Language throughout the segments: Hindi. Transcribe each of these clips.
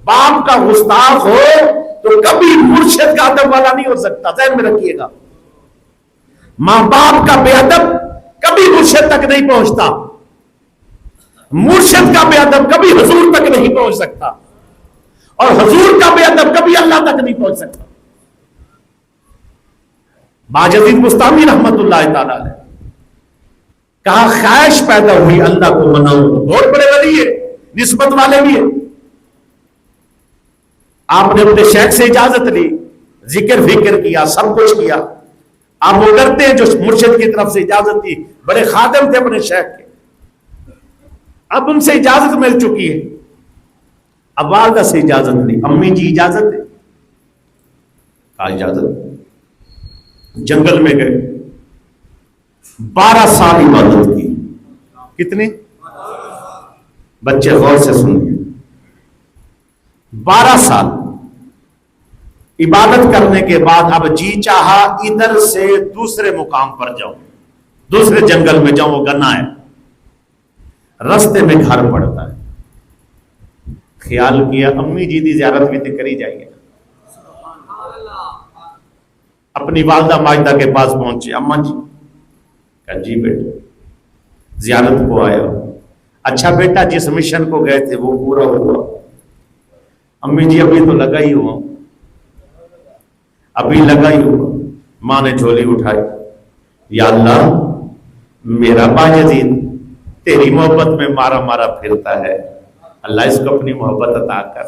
बाप का गुस्ताख हो तो कभी मुर्शिद का अदब वाला नहीं हो सकता, ज़हन में रखिएगा। मां बाप का बेअदब कभी मुर्शिद तक नहीं पहुंचता, मुर्शिद का बेअदब कभी हुजूर तक नहीं पहुंच सकता, और हुजूर का बेअदब कभी अल्लाह तक नहीं पहुंच सकता। बाजदीद बुस्तामी रहमतुल्लाह ताला अलैह कहा, ख्वाहिश पैदा हुई अल्लाह को मनाऊं। बहुत बड़े वली है, निस्बत वाले भी है। आपने अपने शेख से इजाजत ली, जिक्र फिक्र किया, सब कुछ किया। आप वो करते हैं जो मुर्शिद की तरफ से इजाजत थी, बड़े खादिम थे अपने शेख के, अब उनसे इजाजत मिल चुकी है। अब वालदा से इजाजत ली, अम्मी जी इजाजत है, कहा इजाजत। जंगल में गए, 12 साल इबादत की। कितनी? बच्चे गौर से सुनिए, 12 साल इबादत करने के बाद अब जी चाहा इधर से दूसरे मुकाम पर जाऊं, दूसरे जंगल में जाऊं, वो गन्ना है, रास्ते में घर पड़ता है। ख्याल किया अम्मी जी की ज़ियारत भी तो करी जाएगी। अपनी वालदा माजदा के पास पहुंचे, अम्मा जी, कहा जी बेटे ज़ियारत को आया। अच्छा बेटा, जिस मिशन को गए थे वो पूरा हुआ? अम्मी जी अभी तो लगा ही हुआ, अभी लगा ही हुआ। मां ने झोली उठाई, या अल्लाह मेरा बायजीद तेरी मोहब्बत में मारा मारा फिरता है, अल्लाह इसको अपनी मोहब्बत अता कर,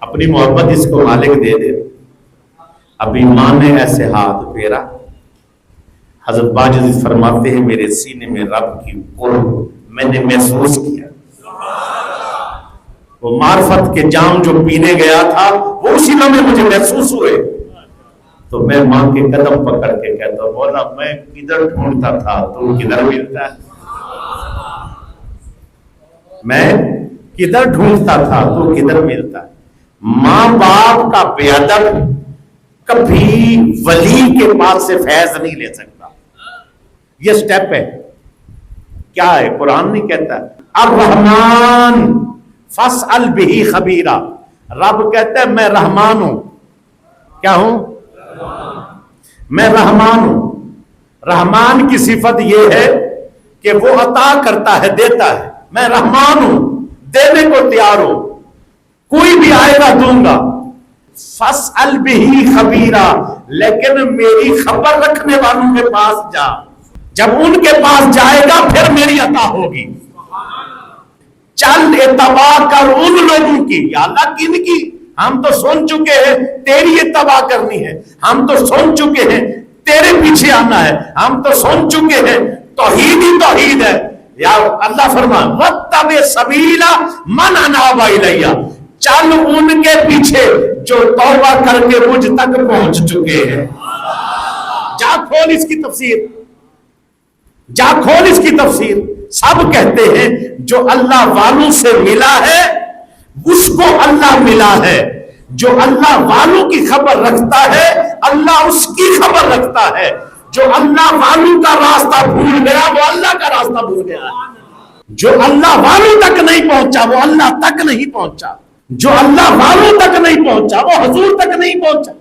अपनी मोहब्बत इसको मालिक दे दे। अभी मां ने ऐसे हाथ फेरा, हजरत बायजीद फरमाते हैं मेरे सीने में रब की कुर्ब मैंने महसूस किया। वो मार्फत के जाम जो पीने गया था वो उसी में मुझे महसूस हुए। तो मैं मां के कदम पकड़ के कहता, बोला मैं किधर ढूंढता था तू किधर मिलता है, मैं किधर ढूंढता था तू किधर मिलता है। मां बाप का बेअदब कभी वली के पास से फैज नहीं ले सकता। ये स्टेप है। क्या है? कुरान नहीं कहता ar-Rahman फस्अल बिही खबीरा, रब कहता है मैं रहमान हूं। क्या हूं? मैं रहमान हूं। रहमान की सिफत यह है कि वो अता करता है, देता है। मैं रहमान हूं, देने को तैयार हूं, कोई भी आएगा दूंगा। फस्अल बिही खबीरा, लेकिन मेरी खबर रखने वालों के पास जा, जब उनके पास जाएगा फिर मेरी अता होगी। चल इत्तबा कर उन लोगों की, या अल्लाह किनकी? हम तो सुन चुके हैं तेरी इत्तबा करनी है, हम तो सुन चुके हैं तेरे पीछे आना है, हम तो सुन चुके हैं तौहीद ही तौहीद है। या अल्लाह फरमान वत्तबे सबीला मन अनाबा इलैया, चल उनके पीछे जो तौबा करके मुझ तक पहुंच चुके हैं। जा खोल इसकी तफसीर, जा खोल इसकी तफसीर। सब कहते हैं जो अल्लाह वालों से मिला है उसको अल्लाह मिला है, जो अल्लाह वालों की खबर रखता है अल्लाह उसकी खबर रखता है, जो अल्लाह वालों का रास्ता भूल गया वो अल्लाह का रास्ता भूल गया, जो अल्लाह वालों तक नहीं पहुंचा वो अल्लाह तक नहीं पहुंचा, जो अल्लाह वालों तक नहीं पहुंचा वो हुजूर तक नहीं पहुंचा।